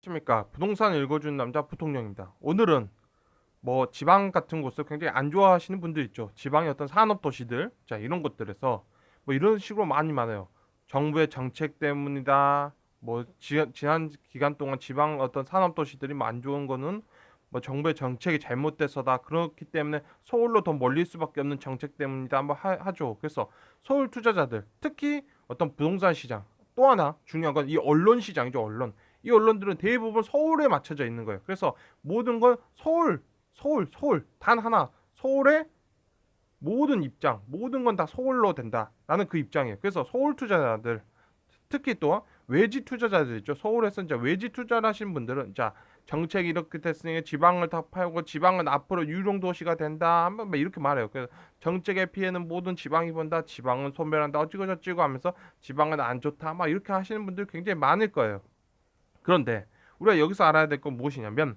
안녕하십니까. 부동산 읽어주는 남자 부통령입니다. 오늘은 뭐 지방 같은 곳을 굉장히 안 좋아하시는 분들 있죠. 지방의 어떤 산업 도시들, 자 이런 것들에서 뭐 이런 식으로 많이 많아요. 정부의 정책 때문이다. 뭐 지난 기간 동안 지방 어떤 산업 도시들이 뭐안 좋은 거는 뭐 정부의 정책이 잘못돼서다. 그렇기 때문에 서울로 더 몰릴 수밖에 없는 정책 때문이다. 한번 하죠. 그래서 서울 투자자들, 특히 어떤 부동산 시장, 또 하나 중요한 건 이 언론 시장이죠. 언론. 이 언론들은 대부분 서울에 맞춰져 있는 거예요. 그래서 모든 건 서울 단 하나 서울의 모든 입장, 모든 건 다 서울로 된다라는 그 입장이에요. 그래서 서울 투자자들, 특히 또 외지 투자자들 있죠. 서울에서 이제 외지 투자를 하신 분들은 자 정책이 이렇게 됐으니 지방을 다 팔고 지방은 앞으로 유령 도시가 된다 한번 이렇게 말해요. 그래서 정책의 피해는 모든 지방이 본다. 지방은 소멸한다. 어찌고 저찌고 하면서 지방은 안 좋다. 막 이렇게 하시는 분들 굉장히 많을 거예요. 그런데 우리가 여기서 알아야 될 건 무엇이냐면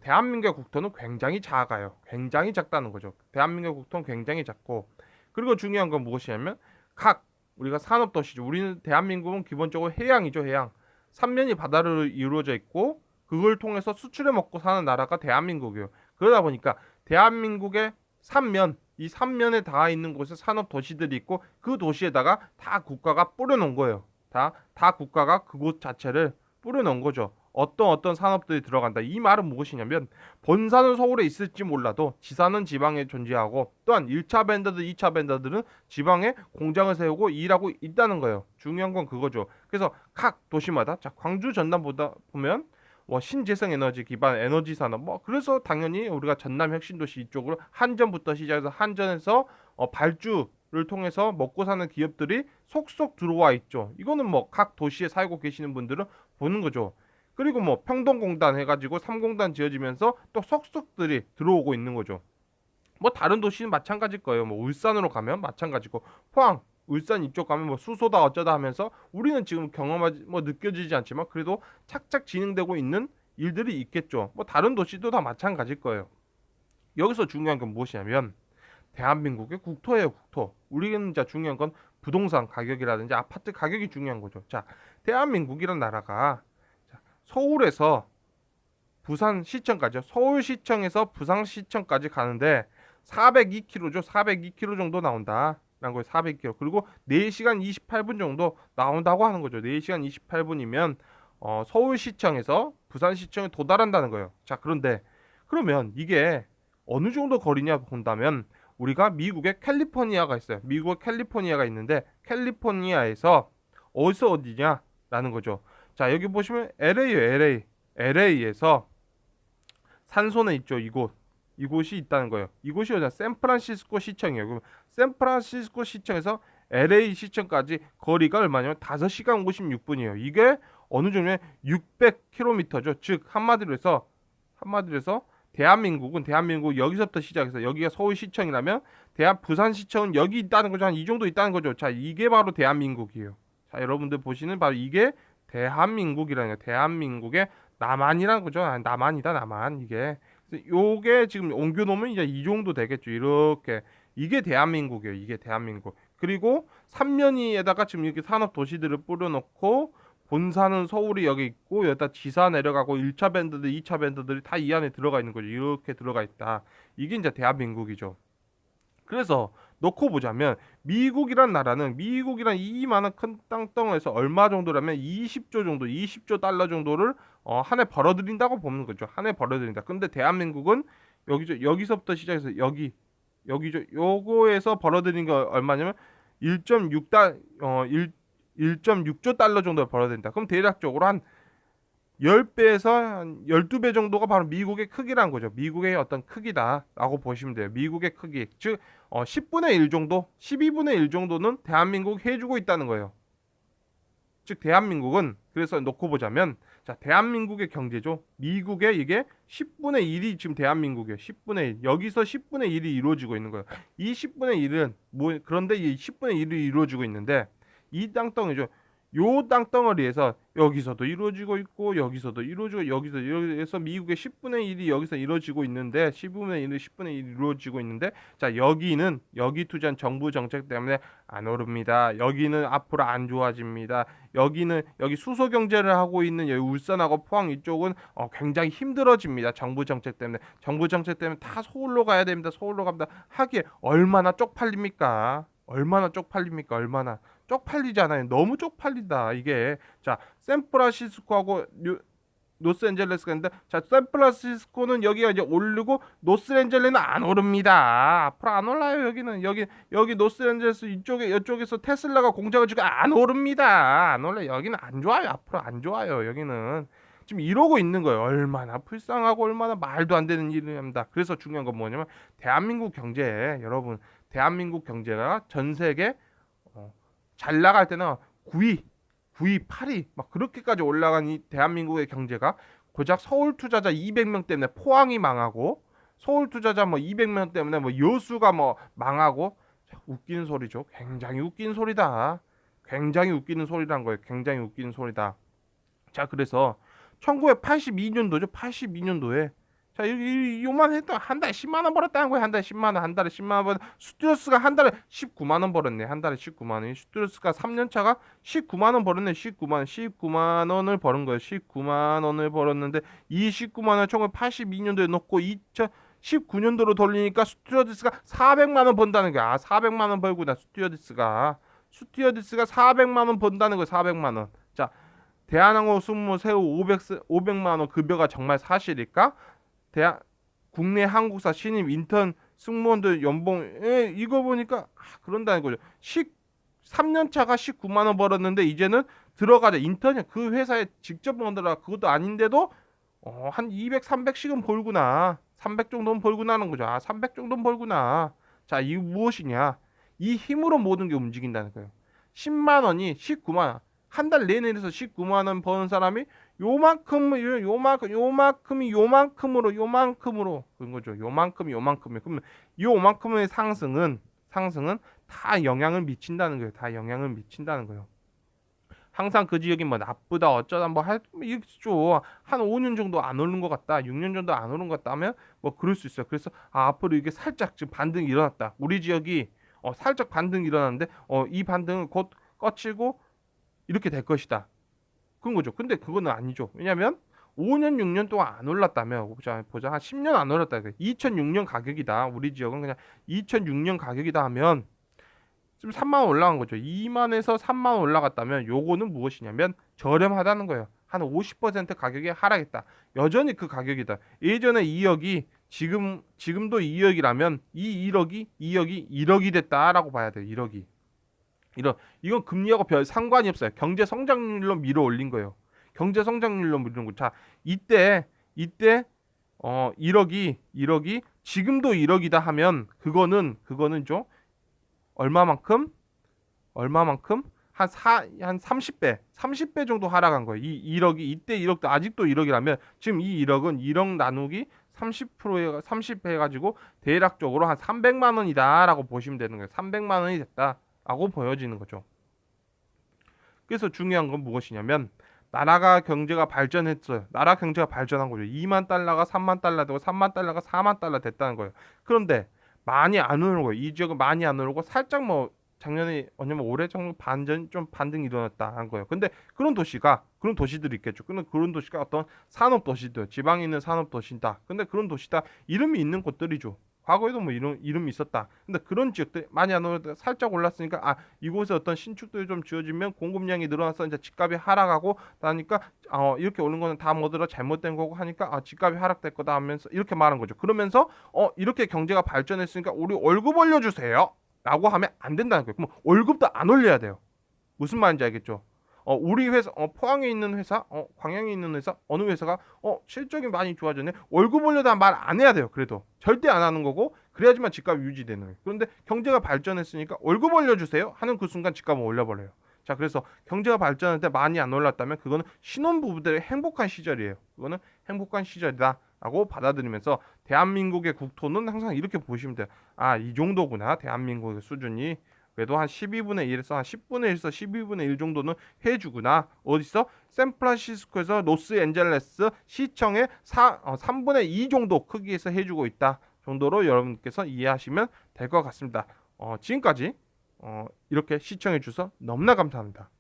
대한민국의 국토는 굉장히 작아요. 굉장히 작다는 거죠. 대한민국의 국토는 굉장히 작고 그리고 중요한 건 무엇이냐면 각 우리가 산업도시죠. 우리는 대한민국은 기본적으로 해양이죠. 해양. 삼면이 바다로 이루어져 있고 그걸 통해서 수출해 먹고 사는 나라가 대한민국이에요. 그러다 보니까 대한민국의 삼면 이 삼면에 닿아 있는 곳에 산업 도시들이 있고 그 도시에다가 다 국가가 뿌려놓은 거예요. 다 국가가 그곳 자체를 뿌려놓은 거죠. 어떤 산업들이 들어간다. 이 말은 무엇이냐면 본사는 서울에 있을지 몰라도 지사는 지방에 존재하고 또한 1차 벤더들, 2차 벤더들은 지방에 공장을 세우고 일하고 있다는 거예요. 중요한 건 그거죠. 그래서 각 도시마다 자 광주 전남 보다 보면 뭐 신재생 에너지 기반 에너지 산업 뭐 그래서 당연히 우리가 전남 혁신도시 이쪽으로 한전부터 시작해서 한전에서 발주를 통해서 먹고 사는 기업들이 속속 들어와 있죠. 이거는 뭐 각 도시에 살고 계시는 분들은 보는 거죠. 그리고 뭐 평동공단 해가지고 3공단 지어지면서 또 속속들이 들어오고 있는 거죠. 뭐 다른 도시는 마찬가지일 거예요. 뭐 울산으로 가면 마찬가지고 포항, 울산 이쪽 가면 뭐 수소다 어쩌다 하면서 우리는 지금 경험하지 뭐 느껴지지 않지만 그래도 착착 진행되고 있는 일들이 있겠죠. 뭐 다른 도시도 다 마찬가지일 거예요. 여기서 중요한 건 무엇이냐면 대한민국의 국토예요, 국토. 우리는 이제 중요한 건 부동산 가격이라든지 아파트 가격이 중요한 거죠. 자, 대한민국이란 나라가 서울에서 부산시청까지 서울시청에서 부산시청까지 가는데 402km죠. 402km 정도 나온다. 라는 거예요. 400km. 그리고 4시간 28분 정도 나온다고 하는 거죠. 4시간 28분이면 서울시청에서 부산시청에 도달한다는 거예요. 자, 그런데 그러면 이게 어느 정도 거리냐 본다면 우리가 미국의 캘리포니아가 있어요. 미국의 캘리포니아가 있는데 캘리포니아에서 어디서 어디냐라는 거죠. 자, 여기 보시면 LA요, LA. LA에서 산소는 있죠, 이곳. 이곳이 있다는 거예요. 이곳이 어디냐? 샌프란시스코 시청이에요. 그럼 샌프란시스코 시청에서 LA 시청까지 거리가 얼마냐면 5시간 56분이에요. 이게 어느 정도의 600km죠. 즉 한마디로 해서 대한민국 여기서부터 시작해서 여기가 서울시청이라면 부산시청은 여기 있다는 거죠. 한 이 정도 있다는 거죠. 자, 이게 바로 대한민국이에요. 자, 여러분들 보시는 바로 이게 대한민국이라는 거예요. 대한민국의 남한이라는 거죠. 아, 남한이다, 남한. 이게. 요게 지금 옮겨놓으면 이제 이 정도 되겠죠. 이렇게. 이게 대한민국이에요. 이게 대한민국. 그리고 삼면이에다가 지금 이렇게 산업 도시들을 뿌려놓고 본사는 서울이 여기 있고 여기다 지사 내려가고 1차 밴드들, 2차 밴드들이 다 이 안에 들어가 있는 거죠. 이렇게 들어가 있다. 이게 이제 대한민국이죠. 그래서 놓고 보자면 미국이란 나라는 미국이란 이만한 큰 땅덩어리에서 얼마 정도라면 20조 정도, 20조 달러 정도를 한 해 벌어들인다고 보는 거죠. 한 해 벌어들인다. 근데 대한민국은 여기서부터 시작해서 여기죠. 요거에서 벌어들인 거 얼마냐면 1.6달 1.6조 달러 정도 벌어들인다. 그럼 대략적으로 한 10배에서 한 12배 정도가 바로 미국의 크기란 거죠. 미국의 어떤 크기다라고 보시면 돼요. 미국의 크기. 즉 10분의 1 정도, 12분의 1 정도는 대한민국이 해주고 있다는 거예요. 즉 대한민국은 그래서 놓고 보자면 자, 대한민국의 경제죠. 미국의 이게 10분의 1이 지금 대한민국이에요. 10분의 1. 여기서 10분의 1이 이루어지고 있는 거예요. 이 10분의 1은 그런데 이 10분의 1이 이루어지고 있는데 이 땅덩이죠. 요 땅덩어리에서 여기서도 이루어지고 있고 여기서도 이루어지고 여기서 미국의 10분의 1이 여기서 이루어지고 있는데 10분의 1이 10분의 1이 이루어지고 있는데 자 여기는 여기 투자한 정부 정책 때문에 안 오릅니다. 여기는 앞으로 안 좋아집니다. 여기는 여기 수소 경제를 하고 있는 여기 울산하고 포항 이쪽은 굉장히 힘들어집니다. 정부 정책 때문에 다 서울로 가야 됩니다. 서울로 갑니다. 하기에 얼마나 쪽팔립니까? 얼마나 쪽팔립니까? 얼마나 쪽팔리잖아요. 너무 쪽팔리다 이게. 자, 샌프란시스코하고 로스앤젤레스가 있는데 자, 샌프란시스코는 여기가 이제 오르고 로스앤젤레스는 안 오릅니다. 앞으로 안 올라요. 여기는 여기 로스앤젤레스 이쪽에서 테슬라가 공장을 지고 안 오릅니다. 안 올라. 여기는 안 좋아요. 앞으로 안 좋아요. 여기는 지금 이러고 있는 거예요. 얼마나 불쌍하고 얼마나 말도 안 되는 일을 합니다. 그래서 중요한 건 뭐냐면 대한민국 경제 여러분 대한민국 경제가 전 세계 잘 나갈 때는 9위, 9위, 8위 막 그렇게까지 올라간 이 대한민국의 경제가 고작 서울 투자자 200명 때문에 포항이 망하고 서울 투자자 뭐 200명 때문에 뭐 여수가 뭐 망하고 웃기는 소리죠. 굉장히 웃기는 소리다. 굉장히 웃기는 소리란 거예요. 굉장히 웃기는 소리다. 자, 그래서 1982년도죠. 82년도에 자, 요만 했다. 한 달에 10만 원 벌었다는 거야. 한 달에 10만 원, 한 달에 10만 원 벌. 스튜어스가 한 달에 19만 원 벌었네. 한 달에 19만 원. 스튜어스가 3년 차가 19만 원 벌었네. 19만 원을 버는 거예요. 19만 원을 벌었는데 이 19만 원 1982년도에 넣고 2019년도로 돌리니까 스튜어디스가 400만 원 번다는 거야. 아, 400만 원 벌구나. 스튜어디스가 400만 원 번다는 거야. 400만 원. 자, 대한항공 승무 새우 500만 원 급여가 정말 사실일까? 대한 국내 항공사 신입 인턴 승무원들 연봉 이거 보니까 그런다는 거죠. 3년 차가 19만 원 벌었는데 이제는 들어가자 인턴이 그 회사에 직접 오더라 그것도 아닌데도 한 200, 300씩은 벌구나. 300 정도는 벌구나 하는 거죠. 아, 300 정도는 벌구나. 자, 이 무엇이냐? 이 힘으로 모든 게 움직인다는 거예요. 10만 원이 19만 원. 한 달 내내에서 19만 원 버는 사람이 요만큼으로 그런 거죠. 요만큼이. 그러면 요만큼의 상승은 다 영향을 미친다는 거예요. 다 영향을 미친다는 거예요. 항상 그 지역이 뭐 나쁘다 어쩌다 이렇죠. 한 5년 정도 안 오른 것 같다. 6년 정도 안 오른 것 같다 하면 뭐 그럴 수 있어요. 그래서 앞으로 이게 살짝 지금 반등이 일어났다. 우리 지역이 살짝 반등이 일어났는데 이 반등은 곧 꺼치고 이렇게 될 것이다. 그런 거죠. 근데 그거는 아니죠. 왜냐면 5년, 6년 동안 안 올랐다면 보자. 한 10년 안 올랐다. 2006년 가격이다. 우리 지역은 그냥 2006년 가격이다 하면 지금 3만 원 올라간 거죠. 2만에서 3만 원 올라갔다면 요거는 무엇이냐면 저렴하다는 거예요. 한 50% 가격이 하락했다. 여전히 그 가격이다. 예전에 2억이 지금도 2억이라면 이 2억이 1억이 됐다라고 봐야 돼요. 1억이. 이건 금리하고 별 상관이 없어요. 경제 성장률로 밀어 올린 거예요. 경제 성장률로 밀는 거. 자, 이때 1억이 지금도 1억이다 하면 그거는 좀 얼마만큼 한 30배 정도 하락한 거예요. 이 1억이 이때 1억도 아직도 1억이라면 지금 이 1억은 1억 나누기 30 해가지고 대략적으로 한 300만 원이다라고 보시면 되는 거예요. 300만 원이 됐다라고 보여지는 거죠. 그래서 중요한 건 무엇이냐면 나라가 경제가 발전했어요. 나라 경제가 발전한 거죠. 2만 달러가 3만 달러 되고 3만 달러가 4만 달러 됐다는 거예요. 그런데 많이 안 오르는 거예요. 이 지역은 많이 안 오르고 살짝 뭐 작년에 아니면 올해 정도 좀 반등이 일어났다 한 거예요. 근데 그런 도시들이 있겠죠. 근데 그런 도시가 어떤 산업 도시들, 지방에 있는 산업 도시다. 근데 그런 도시다 이름이 있는 곳들이죠. 과거에도 뭐 이런 이름이 있었다. 근데 그런 지역들 많이 안 오르다 살짝 올랐으니까 이곳에 어떤 신축들이 좀 지어지면 공급량이 늘어나서 이제 집값이 하락하고 나니까 이렇게 오는 거는 다 뭐더라 잘못된 거고 하니까 집값이 하락될 거다 하면서 이렇게 말한 거죠. 그러면서 이렇게 경제가 발전했으니까 우리 월급 올려주세요. 라고 하면 안 된다는 거예요. 그럼 월급도 안 올려야 돼요. 무슨 말인지 알겠죠? 우리 회사, 포항에 있는 회사, 광양에 있는 회사, 어느 회사가, 실적이 많이 좋아졌네. 월급 올려다 말 안 해야 돼요. 그래도. 절대 안 하는 거고, 그래야지만 집값이 유지되는 거예요. 그런데 경제가 발전했으니까 월급 올려주세요. 하는 그 순간 집값은 올려버려요. 자, 그래서 경제가 발전할 때 많이 안 올랐다면 그거는 신혼부부들의 행복한 시절이에요. 그거는 행복한 시절이다. 라고 받아들이면서 대한민국의 국토는 항상 이렇게 보시면 돼요. 이 정도구나. 대한민국의 수준이. 그래도 한 12분의 1에서 한 10분의 1에서 12분의 1 정도는 해주구나. 어디서? 샌프란시스코에서 로스앤젤레스 시청의 3분의 2 정도 크기에서 해주고 있다 정도로 여러분께서 이해하시면 될 것 같습니다. 지금까지 이렇게 시청해 주셔서 너무나 감사합니다.